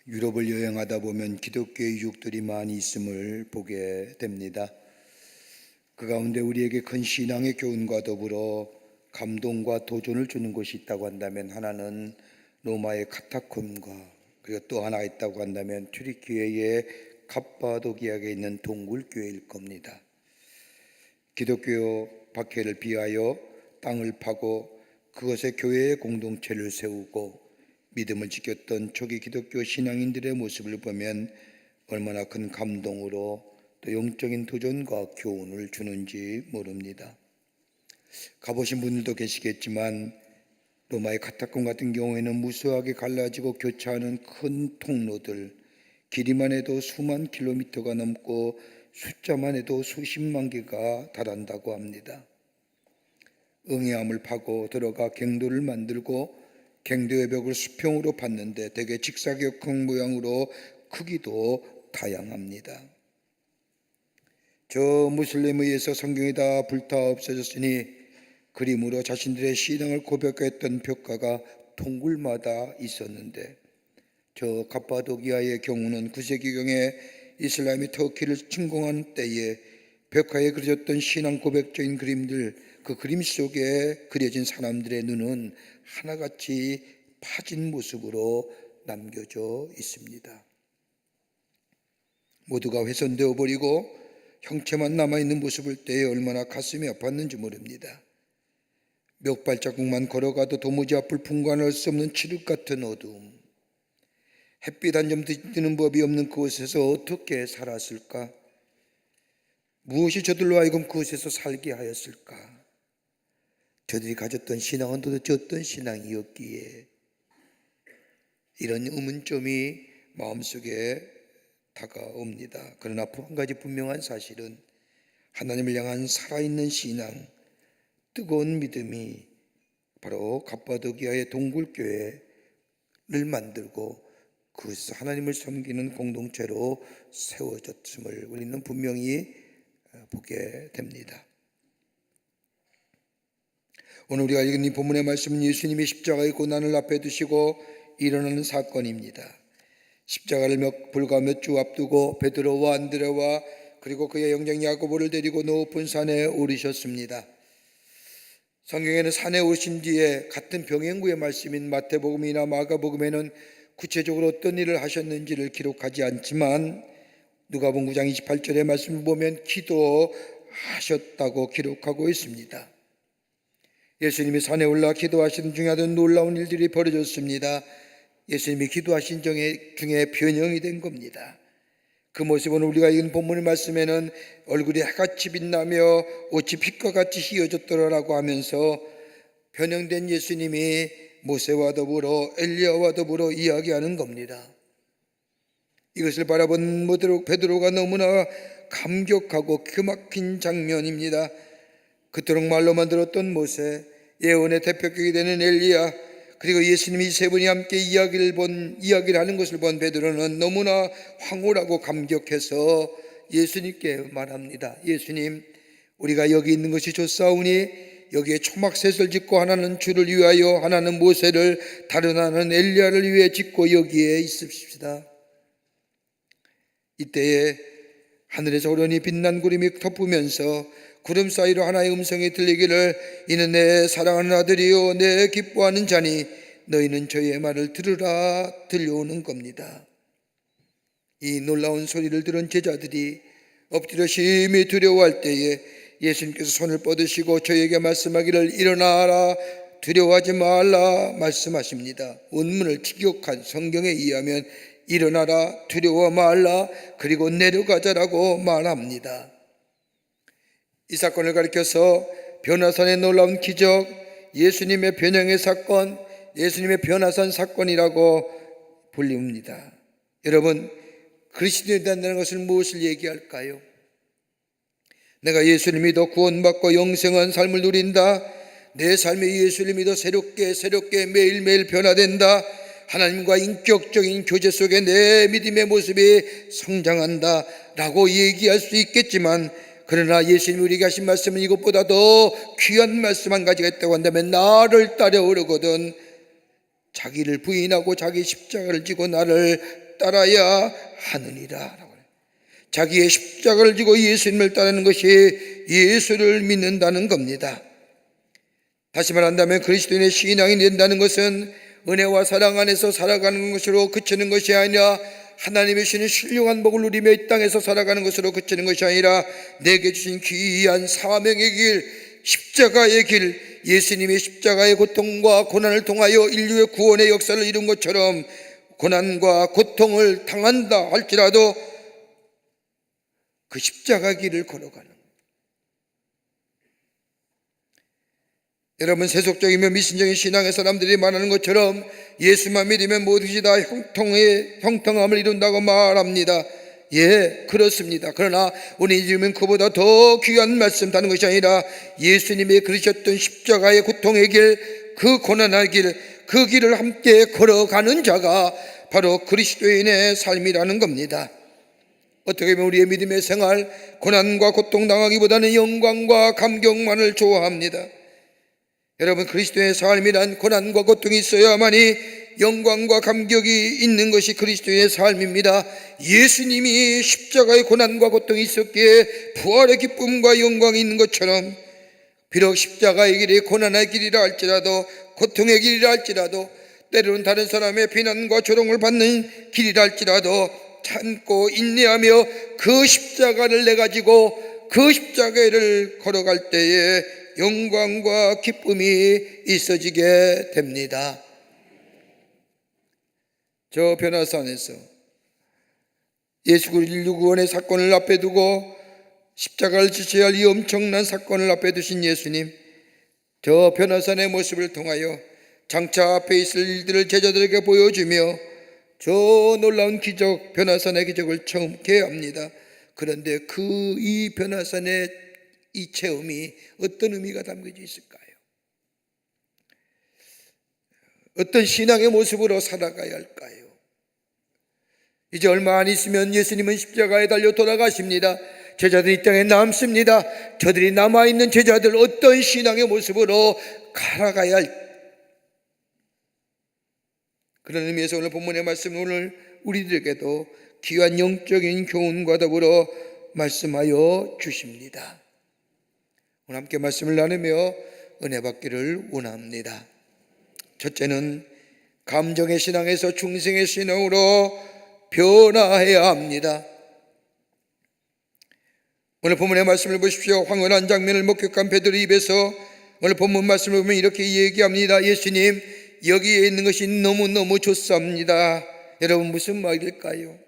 유럽을 여행하다 보면 기독교의 유적들이 많이 있음을 보게 됩니다. 그 가운데 우리에게 큰 신앙의 교훈과 더불어 감동과 도전을 주는 것이 있다고 한다면 하나는 로마의 카타콤과 그리고 또 하나 있다고 한다면 튀르키예의 갑바도기아에 있는 동굴교회일 겁니다. 기독교 박해를 비하여 땅을 파고 그것에 교회의 공동체를 세우고 믿음을 지켰던 초기 기독교 신앙인들의 모습을 보면 얼마나 큰 감동으로 또 영적인 도전과 교훈을 주는지 모릅니다. 가보신 분들도 계시겠지만 로마의 카타콤 같은 경우에는 무수하게 갈라지고 교차하는 큰 통로들, 길이만 해도 수만 킬로미터가 넘고 숫자만 해도 수십만 개가 달한다고 합니다. 응애암을 파고 들어가 갱도를 만들고 갱도의 벽을 수평으로 팠는데 대개 직사각형 모양으로 크기도 다양합니다. 저 무슬림에 의해서 성경이 다 불타 없어졌으니 그림으로 자신들의 신앙을 고백했던 벽화가 동굴마다 있었는데 저 갑바도기아의 경우는 9세기경에 이슬람이 터키를 침공한 때에 벽화에 그려졌던 신앙 고백적인 그림들, 그 그림 속에 그려진 사람들의 눈은 하나같이 파진 모습으로 남겨져 있습니다. 모두가 훼손되어 버리고 형체만 남아있는 모습을 때에 얼마나 가슴이 아팠는지 모릅니다. 몇 발자국만 걸어가도 도무지 앞을 분간할 수 없는 칠흑 같은 어두움, 햇빛 한 점 드는 법이 없는 그곳에서 어떻게 살았을까? 무엇이 저들로 하여금 그곳에서 살게 하였을까? 저들이 가졌던 신앙은 도대체 어떤 신앙이었기에 이런 의문점이 마음속에 다가옵니다. 그러나 한 가지 분명한 사실은 하나님을 향한 살아있는 신앙, 뜨거운 믿음이 바로 갑바도기아의 동굴교회를 만들고 그것에서 하나님을 섬기는 공동체로 세워졌음을 우리는 분명히 보게 됩니다. 오늘 우리가 읽은 이 본문의 말씀은 예수님이 십자가의 고난을 앞에 두시고 일어나는 사건입니다. 십자가를 불과 몇 주 앞두고 베드로와 안드레와 그리고 그의 형제 야고보를 데리고 높은 산에 오르셨습니다. 성경에는 산에 오르신 뒤에 같은 병행구의 말씀인 마태복음이나 마가복음에는 구체적으로 어떤 일을 하셨는지를 기록하지 않지만 누가복음 9장 28절의 말씀을 보면 기도하셨다고 기록하고 있습니다. 예수님이 산에 올라 기도하시는 중에 아주 놀라운 일들이 벌어졌습니다. 예수님이 기도하신 중에 변형이 된 겁니다. 그 모습은 우리가 읽은 본문의 말씀에는 얼굴이 해같이 빛나며 옷이 빛과 같이 휘어졌더라라고 하면서 변형된 예수님이 모세와 더불어 엘리야와 더불어 이야기하는 겁니다. 이것을 바라본 베드로가 너무나 감격하고 기막힌 장면입니다. 그토록 말로만 들었던 모세, 예언의 대표격이 되는 엘리야, 그리고 예수님이 세 분이 함께 이야기를 하는 것을 본 베드로는 너무나 황홀하고 감격해서 예수님께 말합니다. 예수님, 우리가 여기 있는 것이 좋사오니 여기에 초막셋을 짓고 하나는 주를 위하여 하나는 모세를 다른 하나는 엘리야를 위해 짓고 여기에 있읍시다. 이때에 하늘에서 호련히 빛난 구름이 덮으면서 구름 사이로 하나의 음성이 들리기를 이는 내 사랑하는 아들이요 내 기뻐하는 자니 너희는 저의 말을 들으라 들려오는 겁니다. 이 놀라운 소리를 들은 제자들이 엎드려 심히 두려워할 때에 예수님께서 손을 뻗으시고 저에게 말씀하기를 일어나라 두려워하지 말라 말씀하십니다. 원문을 직역한 성경에 의하면 일어나라 두려워 말라 그리고 내려가자라고 말합니다. 이 사건을 가리켜서 변화산의 놀라운 기적, 예수님의 변형의 사건, 예수님의 변화산 사건이라고 불립니다. 여러분, 그리스도인이 된다는 것을 무엇을 얘기할까요? 내가 예수를 믿어 구원받고 영생한 삶을 누린다. 내 삶이 예수를 믿어 새롭게 매일매일 변화된다. 하나님과 인격적인 교제 속에 내 믿음의 모습이 성장한다 라고 얘기할 수 있겠지만 그러나 예수님이 우리에게 하신 말씀은 이것보다 더 귀한 말씀 한 가지가 있다고 한다면 나를 따라오려거든 자기를 부인하고 자기 십자가를 지고 나를 따라야 하느니라. 자기의 십자가를 지고 예수님을 따르는 것이 예수를 믿는다는 겁니다. 다시 말한다면 그리스도인의 신앙이 된다는 것은 은혜와 사랑 안에서 살아가는 것으로 그치는 것이 아니라 하나님의 주신 신령한 복을 누리며 이 땅에서 살아가는 것으로 그치는 것이 아니라 내게 주신 귀한 사명의 길, 십자가의 길, 예수님의 십자가의 고통과 고난을 통하여 인류의 구원의 역사를 이룬 것처럼 고난과 고통을 당한다 할지라도 그 십자가 길을 걸어가는, 여러분, 세속적이며 미신적인 신앙의 사람들이 말하는 것처럼 예수만 믿으면 모든것이 다 형통함을 이룬다고 말합니다. 예, 그렇습니다. 그러나 우리 주님은 그보다 더 귀한 말씀 다는 것이 아니라 예수님이 그러셨던 십자가의 고통의 길, 그 고난의 길, 그 길을 함께 걸어가는 자가 바로 그리스도인의 삶이라는 겁니다. 어떻게 보면 우리의 믿음의 생활, 고난과 고통 당하기보다는 영광과 감격만을 좋아합니다. 여러분, 그리스도의 삶이란 고난과 고통이 있어야만이 영광과 감격이 있는 것이 그리스도의 삶입니다. 예수님이 십자가의 고난과 고통이 있었기에 부활의 기쁨과 영광이 있는 것처럼, 비록 십자가의 길이 고난의 길이라 할지라도, 고통의 길이라 할지라도, 때로는 다른 사람의 비난과 조롱을 받는 길이라 할지라도 참고 인내하며 그 십자가를 내가지고 그 십자가를 걸어갈 때에 영광과 기쁨이 있어지게 됩니다. 저 변화산에서 예수 인류 구원의 사건을 앞에 두고 십자가를 지셔야 할 이 엄청난 사건을 앞에 두신 예수님, 저 변화산의 모습을 통하여 장차 앞에 있을 일들을 제자들에게 보여주며 저 놀라운 기적, 변화산의 기적을 체험케 합니다. 그런데 이 변화산의 이 체험이 어떤 의미가 담겨져 있을까요? 어떤 신앙의 모습으로 살아가야 할까요? 이제 얼마 안 있으면 예수님은 십자가에 달려 돌아가십니다. 제자들이 이 땅에 남습니다. 저들이 남아있는 제자들 어떤 신앙의 모습으로 살아가야 할까요? 그런 의미에서 오늘 본문의 말씀은 오늘 우리들에게도 귀한 영적인 교훈과 더불어 말씀하여 주십니다. 오늘 함께 말씀을 나누며 은혜 받기를 원합니다. 첫째는 감정의 신앙에서 중생의 신앙으로 변화해야 합니다. 오늘 본문의 말씀을 보십시오. 황홀한 장면을 목격한 베드로 입에서 오늘 본문 말씀을 보면 이렇게 얘기합니다. 예수님, 여기에 있는 것이 너무너무 좋습니다. 여러분, 무슨 말일까요?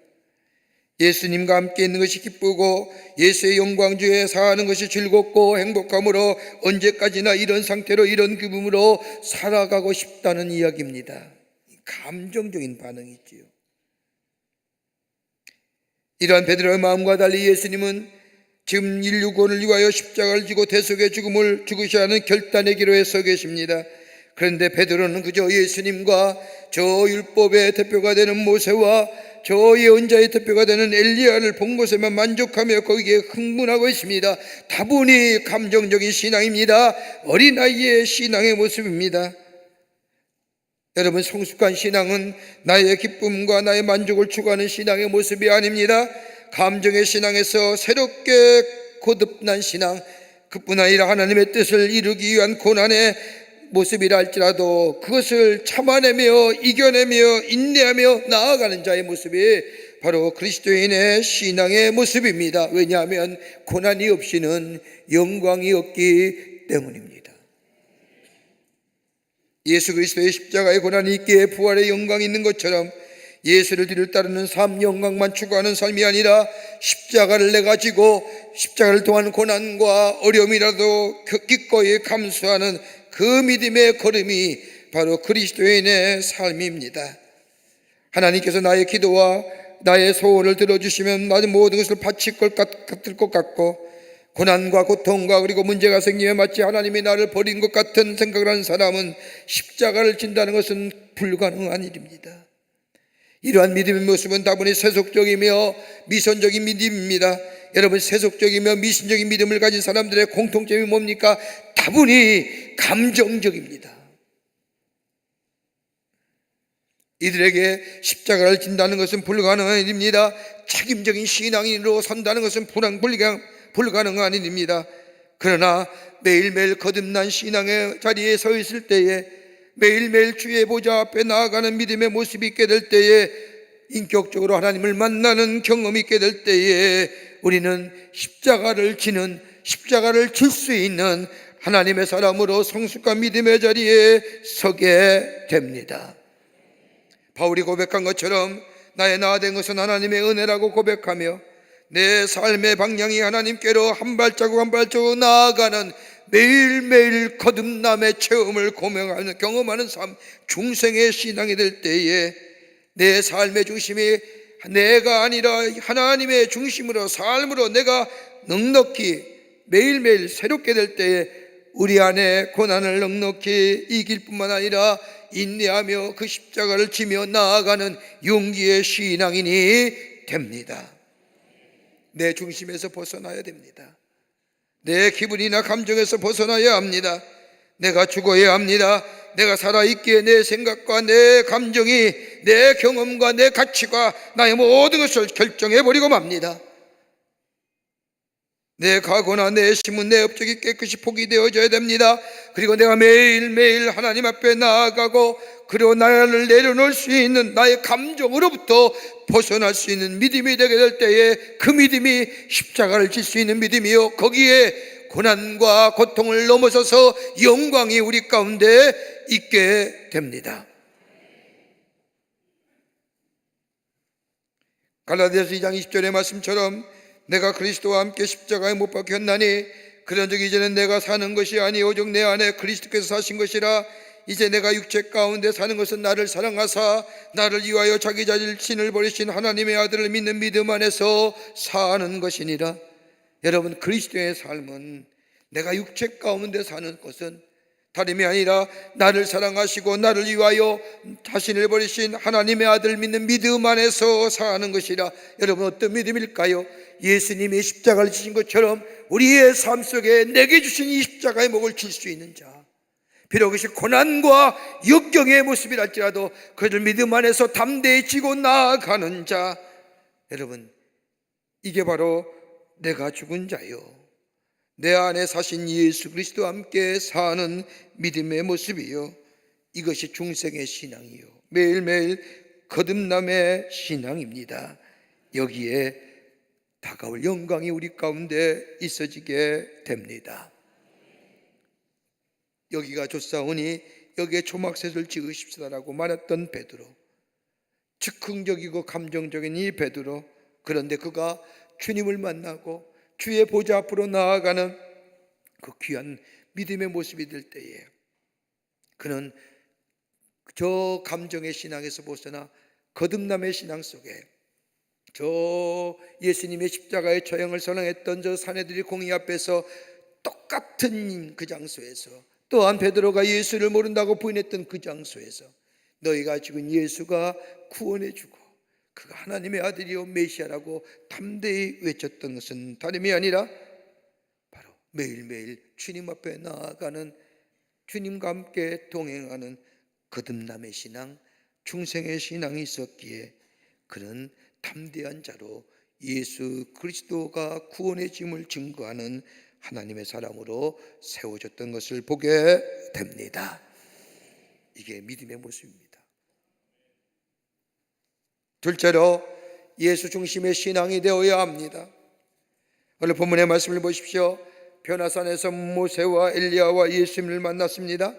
예수님과 함께 있는 것이 기쁘고 예수의 영광주에 사는 것이 즐겁고 행복함으로 언제까지나 이런 상태로 이런 기쁨으로 살아가고 싶다는 이야기입니다. 감정적인 반응이지요. 이러한 베드로의 마음과 달리 예수님은 지금 인류 구원을 위하여 십자가를 지고 대속의 죽음을 죽으셔야 하는 결단의 기로에 서 계십니다. 그런데 베드로는 그저 예수님과 저 율법의 대표가 되는 모세와 저 예언자의 대표가 되는 엘리야를 본 것에만 만족하며 거기에 흥분하고 있습니다. 다분히 감정적인 신앙입니다. 어린아이의 신앙의 모습입니다. 여러분, 성숙한 신앙은 나의 기쁨과 나의 만족을 추구하는 신앙의 모습이 아닙니다. 감정의 신앙에서 새롭게 거듭난 신앙, 그뿐 아니라 하나님의 뜻을 이루기 위한 고난의 모습이라 할지라도 그것을 참아내며 이겨내며 인내하며 나아가는 자의 모습이 바로 그리스도인의 신앙의 모습입니다. 왜냐하면 고난이 없이는 영광이 없기 때문입니다. 예수 그리스도의 십자가의 고난이 있기에 부활의 영광이 있는 것처럼 예수를 뒤를 따르는 삶, 영광만 추구하는 삶이 아니라 십자가를 내가지고 십자가를 통한 고난과 어려움이라도 기꺼이 감수하는 그 믿음의 걸음이 바로 그리스도인의 삶입니다. 하나님께서 나의 기도와 나의 소원을 들어주시면 나는 모든 것을 바칠 것 같을 것 같고, 고난과 고통과 그리고 문제가 생기면 마치 하나님이 나를 버린 것 같은 생각을 하는 사람은 십자가를 진다는 것은 불가능한 일입니다. 이러한 믿음의 모습은 다분히 세속적이며 미선적인 믿음입니다. 여러분, 세속적이며 미신적인 믿음을 가진 사람들의 공통점이 뭡니까? 다분히 감정적입니다. 이들에게 십자가를 진다는 것은 불가능한 일입니다. 책임적인 신앙인으로 산다는 것은 불가능한 일입니다. 그러나 매일매일 거듭난 신앙의 자리에 서 있을 때에, 매일매일 주의 보좌 앞에 나아가는 믿음의 모습이 있게 될 때에, 인격적으로 하나님을 만나는 경험이 있게 될 때에 우리는 십자가를 질 수 있는 하나님의 사람으로 성숙한 믿음의 자리에 서게 됩니다. 바울이 고백한 것처럼 나의 나아된 것은 하나님의 은혜라고 고백하며 내 삶의 방향이 하나님께로 한 발자국 한 발자국 나아가는 매일매일 거듭남의 체험을 경험하는 삶, 중생의 신앙이 될 때에 내 삶의 중심이 내가 아니라 하나님의 중심으로, 삶으로 내가 넉넉히 매일매일 새롭게 될 때에 우리 안에 고난을 넉넉히 이길 뿐만 아니라 인내하며 그 십자가를 지며 나아가는 용기의 신앙인이 됩니다. 내 중심에서 벗어나야 됩니다. 내 기분이나 감정에서 벗어나야 합니다. 내가 죽어야 합니다. 내가 살아있기에 내 생각과 내 감정이, 내 경험과 내 가치가 나의 모든 것을 결정해버리고 맙니다. 내 각오나 내 심은, 내 업적이 깨끗이 포기되어져야 됩니다. 그리고 내가 매일매일 하나님 앞에 나아가고, 그리고 나를 내려놓을 수 있는 나의 감정으로부터 벗어날 수 있는 믿음이 되게 될 때에 그 믿음이 십자가를 질 수 있는 믿음이요, 거기에 고난과 고통을 넘어서서 영광이 우리 가운데 있게 됩니다. 갈라디아서 2장 20절의 말씀처럼 내가 그리스도와 함께 십자가에 못 박혔나니 그런즉 이제는 내가 사는 것이 아니 오직 내 안에 그리스도께서 사신 것이라. 이제 내가 육체 가운데 사는 것은 나를 사랑하사 나를 위하여 자기 자신을 버리신 하나님의 아들을 믿는 믿음 안에서 사는 것이니라. 여러분, 그리스도의 삶은, 내가 육체 가운데 사는 것은 다름이 아니라 나를 사랑하시고 나를 위하여 자신을 버리신 하나님의 아들 믿는 믿음 안에서 사는 것이라. 여러분, 어떤 믿음일까요? 예수님이 십자가를 지신 것처럼 우리의 삶 속에 내게 주신 이 십자가의 목을 질 수 있는 자, 비록 그것이 고난과 역경의 모습이랄지라도 그를 믿음 안에서 담대히 지고 나아가는 자, 여러분, 이게 바로 내가 죽은 자요, 내 안에 사신 예수 그리스도와 함께 사는 믿음의 모습이요, 이것이 중생의 신앙이요, 매일매일 거듭남의 신앙입니다. 여기에 다가올 영광이 우리 가운데 있어지게 됩니다. 여기가 좋사오니 여기에 초막셋을 지으십시다라고 말했던 베드로, 즉흥적이고 감정적인 이 베드로, 그런데 그가 주님을 만나고 주의 보좌 앞으로 나아가는 그 귀한 믿음의 모습이 될 때에 그는 저 감정의 신앙에서 벗어나 거듭남의 신앙 속에 저 예수님의 십자가의 처형을 선언했던 저 사내들이 공의 앞에서 똑같은 그 장소에서, 또한 베드로가 예수를 모른다고 부인했던 그 장소에서 너희가 죽은 예수가 구원해 주고 그가 하나님의 아들이요 메시아라고 담대히 외쳤던 것은 다름이 아니라 바로 매일매일 주님 앞에 나아가는, 주님과 함께 동행하는 거듭남의 신앙, 중생의 신앙이 있었기에 그는 담대한 자로 예수 그리스도가 구원의 짐을 증거하는 하나님의 사람으로 세워졌던 것을 보게 됩니다. 이게 믿음의 모습입니다. 둘째로, 예수 중심의 신앙이 되어야 합니다. 오늘 본문의 말씀을 보십시오. 변화산에서 모세와 엘리야와 예수님을 만났습니다.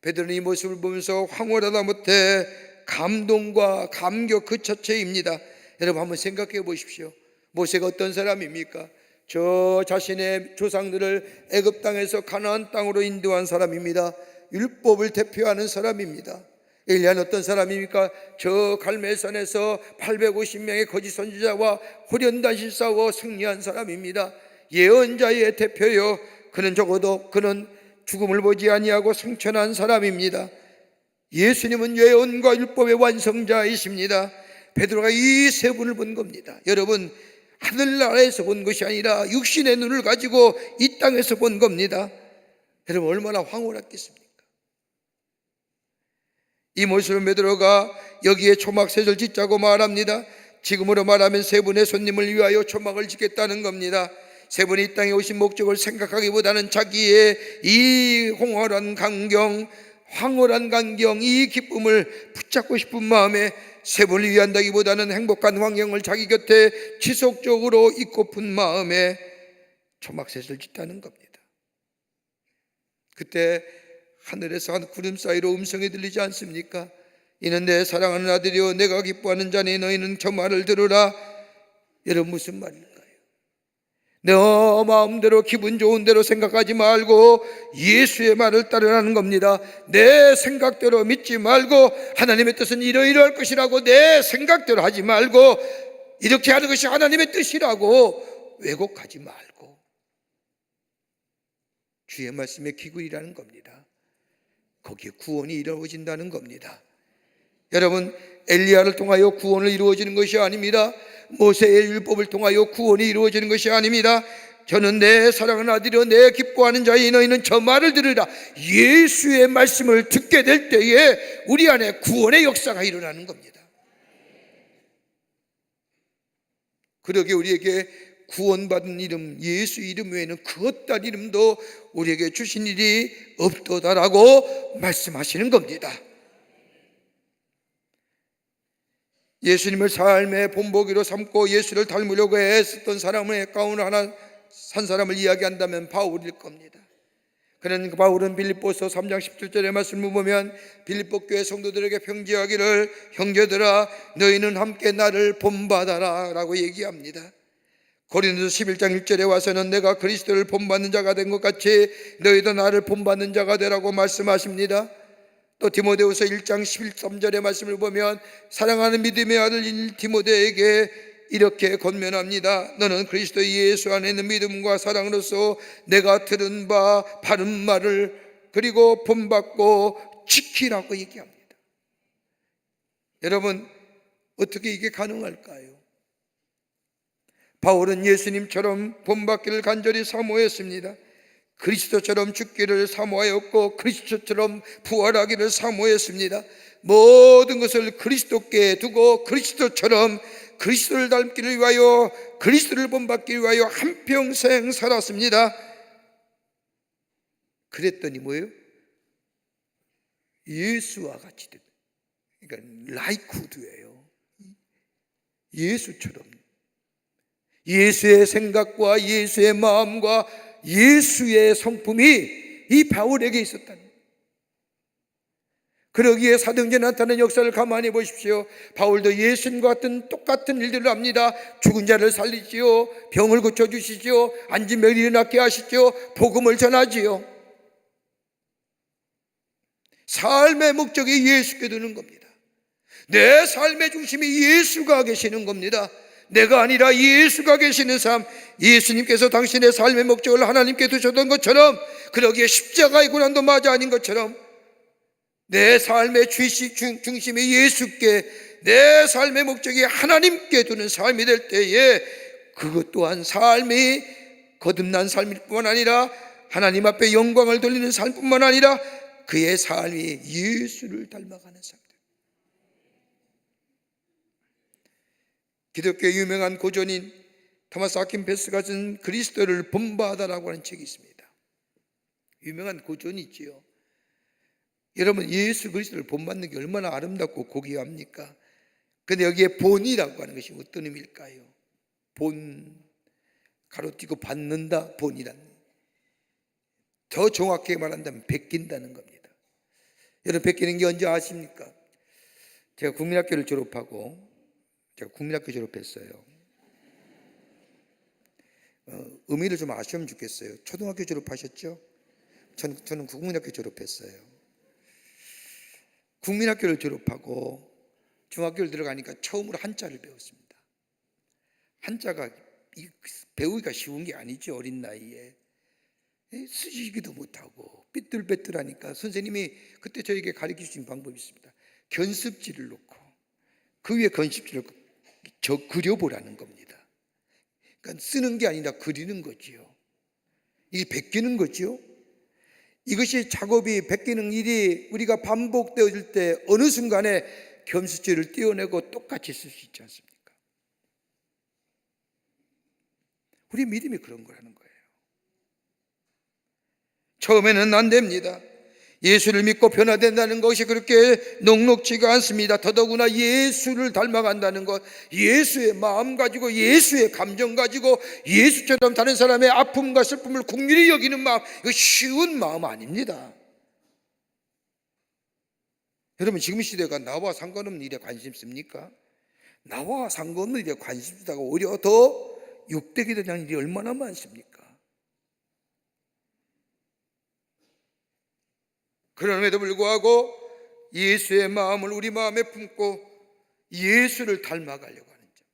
베드로는 이 모습을 보면서 황홀하다 못해 감동과 감격 그 자체입니다. 여러분, 한번 생각해 보십시오. 모세가 어떤 사람입니까? 저 자신의 조상들을 애굽 땅에서 가나안 땅으로 인도한 사람입니다. 율법을 대표하는 사람입니다. 엘리야는 어떤 사람입니까? 저 갈멜산에서 850명의 거짓 선지자와 호련단신 싸워 승리한 사람입니다. 예언자의 대표요, 그는 죽음을 보지 아니하고 승천한 사람입니다. 예수님은 예언과 율법의 완성자이십니다. 베드로가 이 세 분을 본 겁니다. 여러분, 하늘나라에서 본 것이 아니라 육신의 눈을 가지고 이 땅에서 본 겁니다. 여러분, 얼마나 황홀했겠습니까? 이 모습을 매들어가 여기에 초막셋을 짓자고 말합니다. 지금으로 말하면 세 분의 손님을 위하여 초막을 짓겠다는 겁니다. 세 분이 이 땅에 오신 목적을 생각하기보다는 자기의 이 황홀한 광경, 이 기쁨을 붙잡고 싶은 마음에 세 분을 위한다기보다는 행복한 환경을 자기 곁에 지속적으로 있고픈 마음에 초막셋을 짓다는 겁니다. 그때 하늘에서 한 구름 사이로 음성이 들리지 않습니까? 이는 내 사랑하는 아들이요 내가 기뻐하는 자니 너희는 저 말을 들으라. 여러분, 무슨 말일까요? 내 마음대로 기분 좋은 대로 생각하지 말고 예수의 말을 따르라는 겁니다. 내 생각대로 믿지 말고 하나님의 뜻은 이러이러할 것이라고 내 생각대로 하지 말고 이렇게 하는 것이 하나님의 뜻이라고 왜곡하지 말고 주의 말씀에 기구이라는 겁니다. 거기에 구원이 이루어진다는 겁니다. 여러분, 엘리야를 통하여 구원을 이루어지는 것이 아닙니다. 모세의 율법을 통하여 구원이 이루어지는 것이 아닙니다. 저는 내 사랑하는 아들이여 내 기뻐하는 자이 너희는 저 말을 들으라. 예수의 말씀을 듣게 될 때에 우리 안에 구원의 역사가 일어나는 겁니다. 그러게 우리에게 구원받은 이름 예수 이름 외에는 그 어떤 이름도 우리에게 주신 일이 없도다라고 말씀하시는 겁니다. 예수님을 삶의 본보기로 삼고 예수를 닮으려고 애썼던 사람의 가운데 하나 한 사람을 이야기한다면 바울일 겁니다. 그는 바울은 빌립보서 3장 17절의 말씀을 보면 빌립보 교회 성도들에게 편지하기를 형제들아 너희는 함께 나를 본받아라 라고 얘기합니다. 고린도서 11장 1절에 와서는 내가 그리스도를 본받는 자가 된 것 같이 너희도 나를 본받는 자가 되라고 말씀하십니다. 또 디모데후서 1장 13절의 말씀을 보면 사랑하는 믿음의 아들 디모데에게 이렇게 권면합니다. 너는 그리스도 예수 안에 있는 믿음과 사랑으로서 내가 들은 바 바른 말을 그리고 본받고 지키라고 얘기합니다. 여러분, 어떻게 이게 가능할까요? 바울은 예수님처럼 본받기를 간절히 사모했습니다. 그리스도처럼 죽기를 사모하였고 그리스도처럼 부활하기를 사모했습니다. 모든 것을 그리스도께 두고 그리스도처럼 그리스도를 닮기를 위하여 그리스도를 본받기 위하여 한평생 살았습니다. 그랬더니 뭐예요? 예수와 같이 됩니다. 그러니까 라이크우드예요. 예수처럼 예수의 생각과 예수의 마음과 예수의 성품이 이 바울에게 있었다는 거예요. 그러기에 사도행전에 나타나는 역사를 가만히 보십시오. 바울도 예수님과 같은 똑같은 일들을 합니다. 죽은 자를 살리지요, 병을 고쳐주시지요, 앉은 멸 일어나게 하시지요, 복음을 전하지요. 삶의 목적이 예수께 두는 겁니다. 내 삶의 중심이 예수가 계시는 겁니다. 내가 아니라 예수가 계시는 삶, 예수님께서 당신의 삶의 목적을 하나님께 두셨던 것처럼, 그러기에 십자가의 고난도 마저 아닌 것처럼 내 삶의 중심이 예수께, 내 삶의 목적이 하나님께 두는 삶이 될 때에 그것 또한 삶이 거듭난 삶일 뿐만 아니라 하나님 앞에 영광을 돌리는 삶뿐만 아니라 그의 삶이 예수를 닮아가는 삶입니다. 기독교의 유명한 고전인 토마스 아킨페스가 쓴 그리스도를 본받아라고 하는 책이 있습니다. 유명한 고전이지요. 여러분, 예수 그리스도를 본받는 게 얼마나 아름답고 고귀합니까? 근데 여기에 본이라고 하는 것이 어떤 의미일까요? 본, 가로띠고 받는다, 본이란. 더 정확하게 말한다면 베낀다는 겁니다. 여러분, 베끼는 게 언제 아십니까? 제가 국민학교 졸업했어요. 의미를 좀 아시면 좋겠어요. 초등학교 졸업하셨죠? 저는 국민학교 졸업했어요. 국민학교를 졸업하고 중학교를 들어가니까 처음으로 한자를 배웠습니다. 한자가 배우기가 쉬운 게 아니죠. 어린 나이에 쓰시기도 못하고 삐뚤빼뚤하니까 선생님이 그때 저에게 가르쳐 주신 방법이 있습니다. 견습지를 놓고 그 위에 견습지를 놓고 그려보라는 겁니다. 그러니까 쓰는 게 아니라 그리는 거지요. 이게 베끼는 거죠. 이것이 작업이 베끼는 일이 우리가 반복되어질 때 어느 순간에 겸수지를 떼어내고 똑같이 쓸 수 있지 않습니까? 우리 믿음이 그런 거라는 거예요. 처음에는 안 됩니다. 예수를 믿고 변화된다는 것이 그렇게 녹록지가 않습니다. 더더구나 예수를 닮아간다는 것, 예수의 마음 가지고 예수의 감정 가지고 예수처럼 다른 사람의 아픔과 슬픔을 긍휼히 여기는 마음, 이거 쉬운 마음 아닙니다. 여러분, 지금 시대가 나와 상관없는 일에 관심 씁니까? 나와 상관없는 일에 관심 쓰다가 오히려 더 욕되게 되는 일이 얼마나 많습니까? 그럼에도 불구하고 예수의 마음을 우리 마음에 품고 예수를 닮아가려고 하는 점,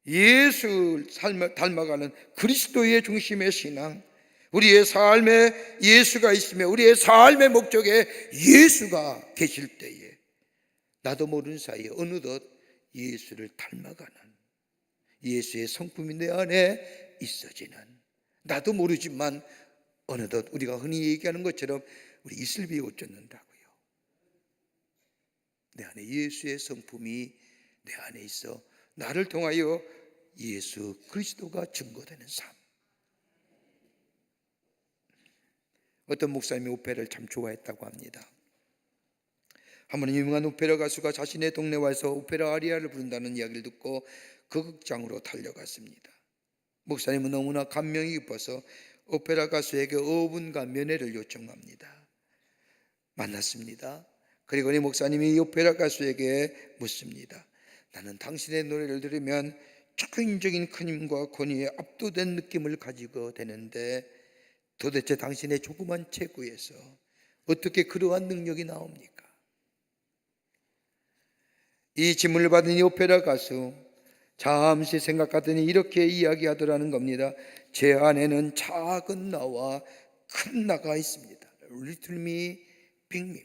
예수를 닮아가는 그리스도의 중심의 신앙, 우리의 삶에 예수가 있으며 우리의 삶의 목적에 예수가 계실 때에 나도 모르는 사이에 어느덧 예수를 닮아가는 예수의 성품이 내 안에 있어지는, 나도 모르지만 어느덧 우리가 흔히 얘기하는 것처럼 우리 이슬비에 옷 젖는다고요. 내 안에 예수의 성품이 내 안에 있어 나를 통하여 예수 그리스도가 증거되는 삶. 어떤 목사님이 오페라를 참 좋아했다고 합니다. 한 번은 유명한 오페라 가수가 자신의 동네 와서 오페라 아리아를 부른다는 이야기를 듣고 그 극장으로 달려갔습니다. 목사님은 너무나 감명이 깊어서 오페라 가수에게 5분간 면회를 요청합니다. 만났습니다. 그리고 이 목사님이 오페라 가수에게 묻습니다. 나는 당신의 노래를 들으면 초인적인 큰 힘과 권위에 압도된 느낌을 가지고 되는데 도대체 당신의 조그만 체구에서 어떻게 그러한 능력이 나옵니까? 이 질문을 받은 이 오페라 가수 잠시 생각하더니 이렇게 이야기하더라는 겁니다. 제 안에는 작은 나와 큰 나가 있습니다. Little me, big me.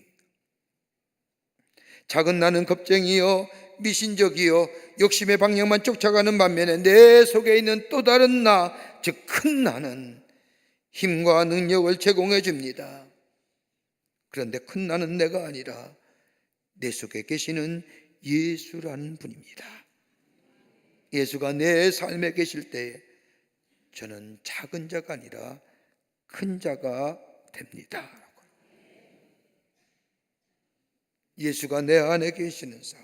작은 나는 겁쟁이요, 미신적이요, 욕심의 방향만 쫓아가는 반면에 내 속에 있는 또 다른 나, 즉 큰 나는 힘과 능력을 제공해 줍니다. 그런데 큰 나는 내가 아니라 내 속에 계시는 예수라는 분입니다. 예수가 내 삶에 계실 때 저는 작은 자가 아니라 큰 자가 됩니다. 예수가 내 안에 계시는 삶,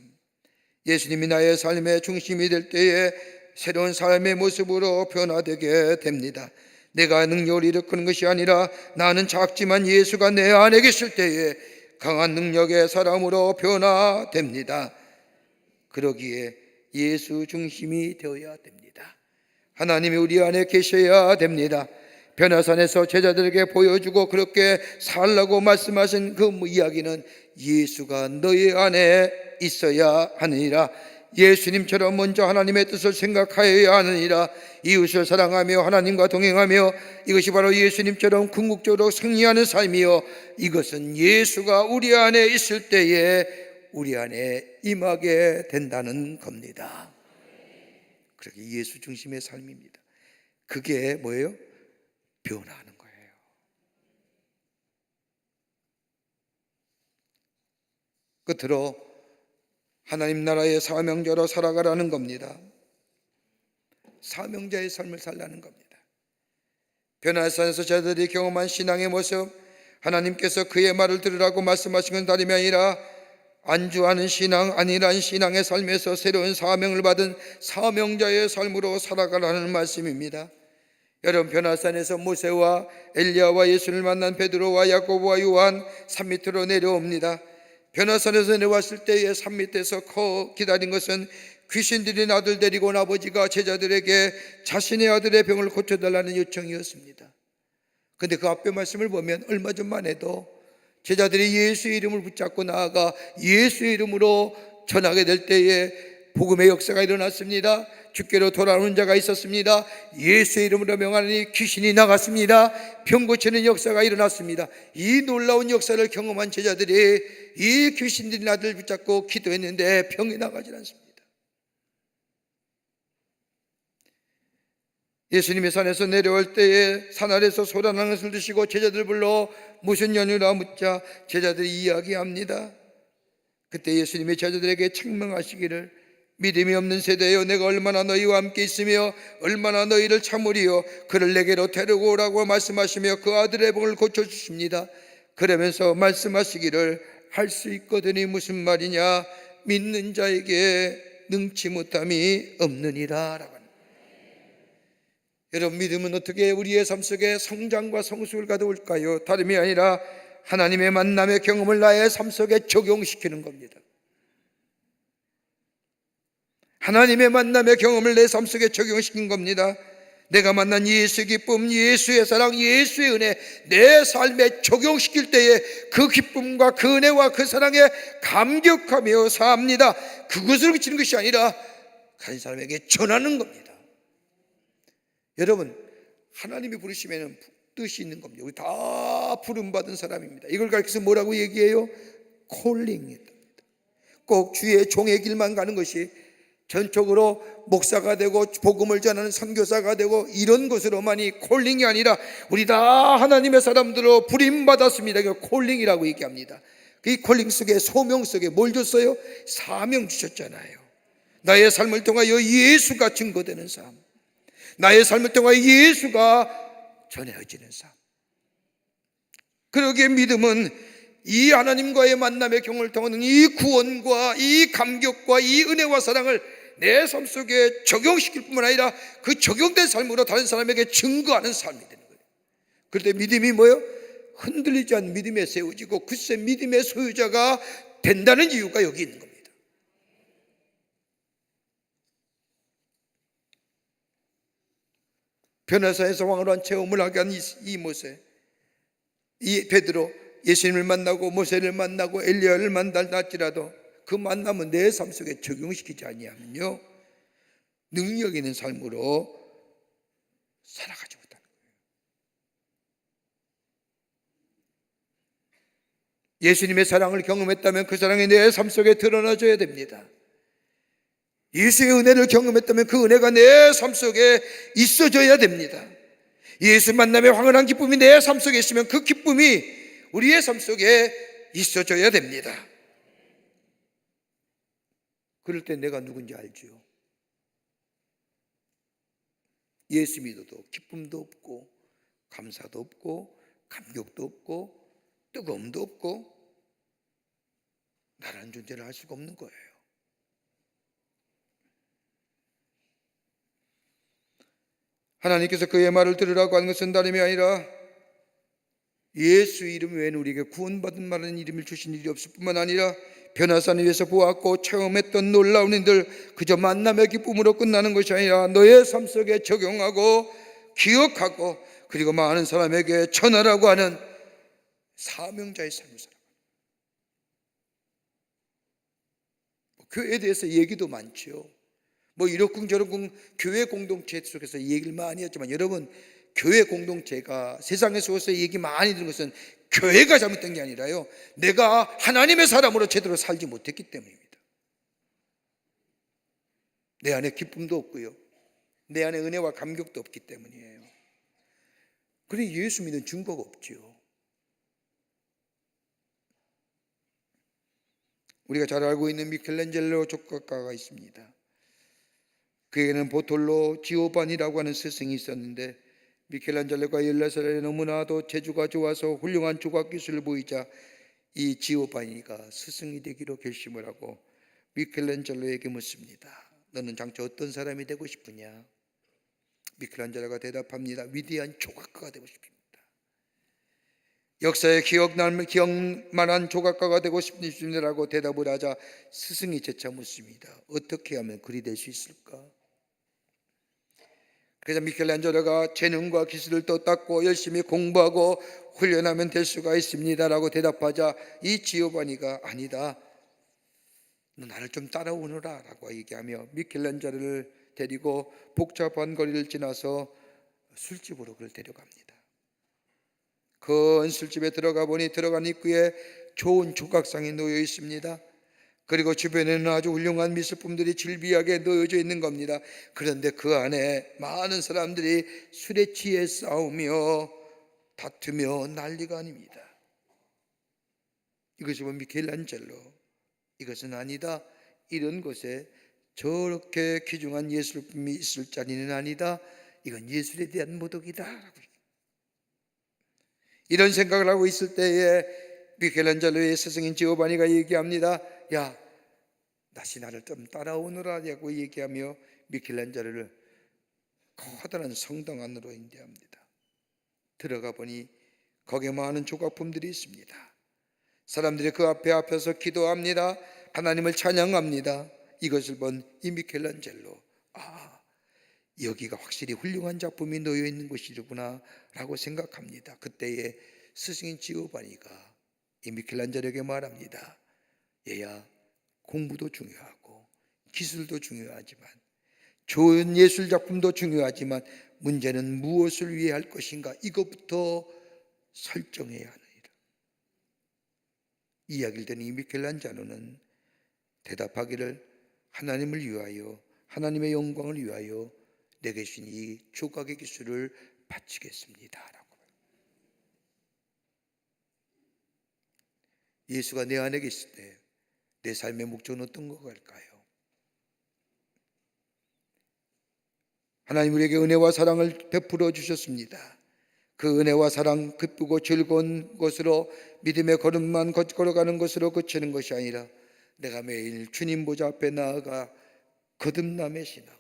예수님이 나의 삶의 중심이 될 때에 새로운 삶의 모습으로 변화되게 됩니다. 내가 능력을 일으키는 것이 아니라 나는 작지만 예수가 내 안에 계실 때에 강한 능력의 사람으로 변화됩니다. 그러기에 예수 중심이 되어야 됩니다. 하나님이 우리 안에 계셔야 됩니다. 변화산에서 제자들에게 보여주고 그렇게 살라고 말씀하신 그 이야기는 예수가 너희 안에 있어야 하느니라. 예수님처럼 먼저 하나님의 뜻을 생각하여야 하느니라. 이웃을 사랑하며 하나님과 동행하며, 이것이 바로 예수님처럼 궁극적으로 승리하는 삶이요, 이것은 예수가 우리 안에 있을 때에 우리 안에 임하게 된다는 겁니다. 그렇게 예수 중심의 삶입니다. 그게 뭐예요? 변화하는 거예요. 끝으로 하나님 나라의 사명자로 살아가라는 겁니다. 사명자의 삶을 살라는 겁니다. 변화산에서 저들이 경험한 신앙의 모습, 하나님께서 그의 말을 들으라고 말씀하신 건 다름이 아니라 안주하는 신앙, 안일한 신앙의 삶에서 새로운 사명을 받은 사명자의 삶으로 살아가라는 말씀입니다. 여러분, 변화산에서 모세와 엘리야와 예수를 만난 베드로와 야고보와 요한 산 밑으로 내려옵니다. 변화산에서 내려왔을 때에 산 밑에서 기다린 것은 귀신들이 아들 데리고 온 아버지가 제자들에게 자신의 아들의 병을 고쳐달라는 요청이었습니다. 그런데 그 앞에 말씀을 보면 얼마 전만 해도 제자들이 예수의 이름을 붙잡고 나아가 예수의 이름으로 전하게 될 때에 복음의 역사가 일어났습니다. 주께로 돌아오는 자가 있었습니다. 예수의 이름으로 명하니 귀신이 나갔습니다. 병 고치는 역사가 일어났습니다. 이 놀라운 역사를 경험한 제자들이 이 귀신들이 나를 붙잡고 기도했는데 병이 나가지 않습니다. 예수님이 산에서 내려올 때에 산 아래서 소란하는 것을 드시고 제자들 불러 무슨 연유라 묻자 제자들이 이야기합니다. 그때 예수님이 제자들에게 책망하시기를 믿음이 없는 세대여, 내가 얼마나 너희와 함께 있으며 얼마나 너희를 참으리요. 그를 내게로 데리고 오라고 말씀하시며 그 아들의 병을 고쳐주십니다. 그러면서 말씀하시기를 할 수 있거든이 무슨 말이냐, 믿는 자에게 능치 못함이 없느니라 라고 합니다. 여러분, 믿음은 어떻게 우리의 삶 속에 성장과 성숙을 가져올까요? 다름이 아니라 하나님의 만남의 경험을 나의 삶 속에 적용시키는 겁니다. 하나님의 만남의 경험을 내 삶 속에 적용시킨 겁니다. 내가 만난 예수의 기쁨, 예수의 사랑, 예수의 은혜 내 삶에 적용시킬 때에 그 기쁨과 그 은혜와 그 사랑에 감격하며 삽니다. 그것을 그치는 것이 아니라 가진 사람에게 전하는 겁니다. 여러분, 하나님이 부르시면 뜻이 있는 겁니다. 우리 다 부름받은 사람입니다. 이걸 가르쳐서 뭐라고 얘기해요? 콜링입니다. 꼭 주의 종의 길만 가는 것이 전적으로 목사가 되고 복음을 전하는 선교사가 되고 이런 것으로만이 콜링이 아니라 우리 다 하나님의 사람들로 부름받았습니다. 이거 콜링이라고 얘기합니다. 이 콜링 속에, 소명 속에 뭘 줬어요? 사명 주셨잖아요. 나의 삶을 통하여 예수가 증거되는 삶, 나의 삶을 통하여 예수가 전해지는 삶. 그러기에 믿음은 이 하나님과의 만남의 경험을 통하는 이 구원과 이 감격과 이 은혜와 사랑을 내 삶 속에 적용시킬 뿐만 아니라 그 적용된 삶으로 다른 사람에게 증거하는 삶이 되는 거예요. 그럴 때 믿음이 뭐예요? 흔들리지 않는 믿음에 세워지고 글쎄 믿음의 소유자가 된다는 이유가 여기 있는 겁니다. 변호사에서 왕으로 체험을 하게 한 이 모세, 이 베드로, 예수님을 만나고 모세를 만나고 엘리야를 만날지라도 그 만남은 내 삶 속에 적용시키지 아니하면요 능력 있는 삶으로 살아가지 못하는 거예요. 예수님의 사랑을 경험했다면 그 사랑이 내 삶 속에 드러나줘야 됩니다. 예수의 은혜를 경험했다면 그 은혜가 내 삶 속에 있어줘야 됩니다. 예수 만남의 황홀한 기쁨이 내 삶 속에 있으면 그 기쁨이 우리의 삶 속에 있어줘야 됩니다. 그럴 때 내가 누군지 알죠. 예수 믿어도 기쁨도 없고 감사도 없고 감격도 없고 뜨거움도 없고 나라는 존재를 할 수가 없는 거예요. 하나님께서 그의 말을 들으라고 하는 것은 다름이 아니라 예수 이름 외에는 우리에게 구원받은 말하는 이름을 주신 일이 없을 뿐만 아니라 변화산을 위해서 보았고 체험했던 놀라운 일들 그저 만남의 기쁨으로 끝나는 것이 아니라 너의 삶 속에 적용하고 기억하고 그리고 많은 사람에게 전하라고 하는 사명자의 삶을 살아가는. 교회에 대해서 얘기도 많죠. 이러쿵저러쿵 교회 공동체 속에서 얘기를 많이 했지만 여러분, 교회 공동체가 세상에서 얘기 많이 듣는 것은 교회가 잘못된 게 아니라요 내가 하나님의 사람으로 제대로 살지 못했기 때문입니다. 내 안에 기쁨도 없고요 내 안에 은혜와 감격도 없기 때문이에요. 그래 예수 믿는 증거가 없죠. 우리가 잘 알고 있는 미켈란젤로 조각가가 있습니다. 그에게는 보톨로 지오반이라고 하는 스승이 있었는데 미켈란젤로가 14살에 너무나도 재주가 좋아서 훌륭한 조각 기술을 보이자 이 지오바니가 스승이 되기로 결심을 하고 미켈란젤로에게 묻습니다. 너는 장차 어떤 사람이 되고 싶으냐? 미켈란젤로가 대답합니다. 위대한 조각가가 되고 싶습니다. 역사에 기억만한 조각가가 되고 싶습니다라고 대답을 하자 스승이 재차 묻습니다. 어떻게 하면 그리 될 수 있을까? 그래서 미켈란젤로가 재능과 기술을 또 닦고 열심히 공부하고 훈련하면 될 수가 있습니다라고 대답하자 이 지오바니가 아니다, 너 나를 좀 따라오너라 라고 얘기하며 미켈란젤로를 데리고 복잡한 거리를 지나서 술집으로 그를 데려갑니다. 큰 술집에 들어가 보니 들어간 입구에 좋은 조각상이 놓여 있습니다. 그리고 주변에는 아주 훌륭한 미술품들이 질비하게 놓여져 있는 겁니다. 그런데 그 안에 많은 사람들이 술에 취해 싸우며 다투며 난리가 아닙니다. 이것이 뭐 미켈란젤로, 이것은 아니다. 이런 곳에 저렇게 귀중한 예술품이 있을 자리는 아니다. 이건 예술에 대한 모독이다. 이런 생각을 하고 있을 때에 미켈란젤로의 스승인 지오바니가 얘기합니다. 야, 다시 나를 좀 따라오너라고 얘기하며 미켈란젤로를 커다란 성당 안으로 인도합니다. 들어가 보니 거기에 많은 조각품들이 있습니다. 사람들이 그 앞에서 기도합니다. 하나님을 찬양합니다. 이것을 본 이 미켈란젤로, 여기가 확실히 훌륭한 작품이 놓여 있는 곳이구나 라고 생각합니다. 그때에 스승인 지오바니가 이 미켈란젤로에게 말합니다. 얘야, 공부도 중요하고 기술도 중요하지만 좋은 예술 작품도 중요하지만 문제는 무엇을 위해 할 것인가, 이것부터 설정해야 하느니라. 이야기를 듣는 이 미켈란젤로는 대답하기를, 하나님을 위하여, 하나님의 영광을 위하여 내게 주신 이 조각의 기술을 바치겠습니다 라고. 예수가 내 안에 계실 때 내 삶의 목적은 어떤 것일까요? 하나님 우리에게 은혜와 사랑을 베풀어 주셨습니다. 그 은혜와 사랑, 기쁘고 즐거운 것으로 믿음의 걸음만 걸어가는 것으로 그치는 것이 아니라 내가 매일 주님 보좌 앞에 나아가 거듭남의 신앙으로,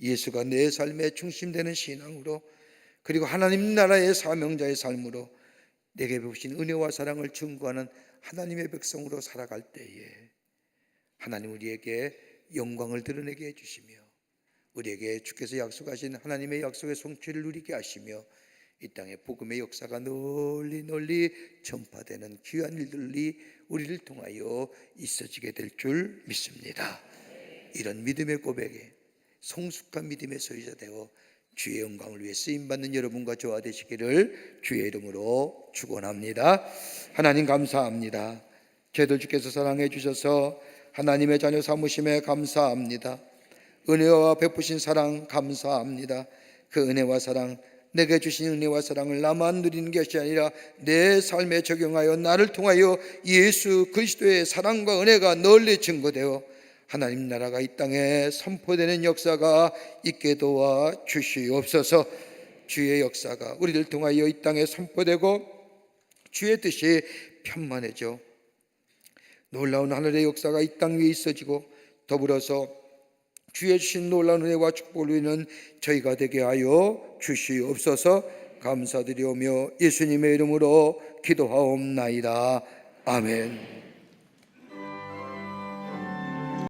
예수가 내 삶의 중심되는 신앙으로, 그리고 하나님 나라의 사명자의 삶으로 내게 베푸신 은혜와 사랑을 증거하는 하나님의 백성으로 살아갈 때에 하나님 우리에게 영광을 드러내게 해주시며 우리에게 주께서 약속하신 하나님의 약속의 성취를 누리게 하시며 이 땅에 복음의 역사가 널리 널리 전파되는 귀한 일들이 우리를 통하여 있어지게 될 줄 믿습니다. 이런 믿음의 고백에 성숙한 믿음의 소유자 되어 주의 영광을 위해 쓰임받는 여러분과 저와 되시기를 주의 이름으로 축원합니다. 하나님 감사합니다. 저희들 주께서 사랑해 주셔서 하나님의 자녀 삼으심에 감사합니다. 은혜와 베푸신 사랑 감사합니다. 그 은혜와 사랑, 내게 주신 은혜와 사랑을 나만 누리는 것이 아니라 내 삶에 적용하여 나를 통하여 예수 그리스도의 사랑과 은혜가 널리 증거되어 하나님 나라가 이 땅에 선포되는 역사가 있게 도와 주시옵소서. 주의 역사가 우리를 통하여 이 땅에 선포되고 주의 뜻이 편만해져 놀라운 하늘의 역사가 이 땅 위에 있어지고 더불어서 주의 주신 놀라운 은혜와 축복을 누리는 저희가 되게 하여 주시옵소서. 감사드리오며 예수님의 이름으로 기도하옵나이다. 아멘.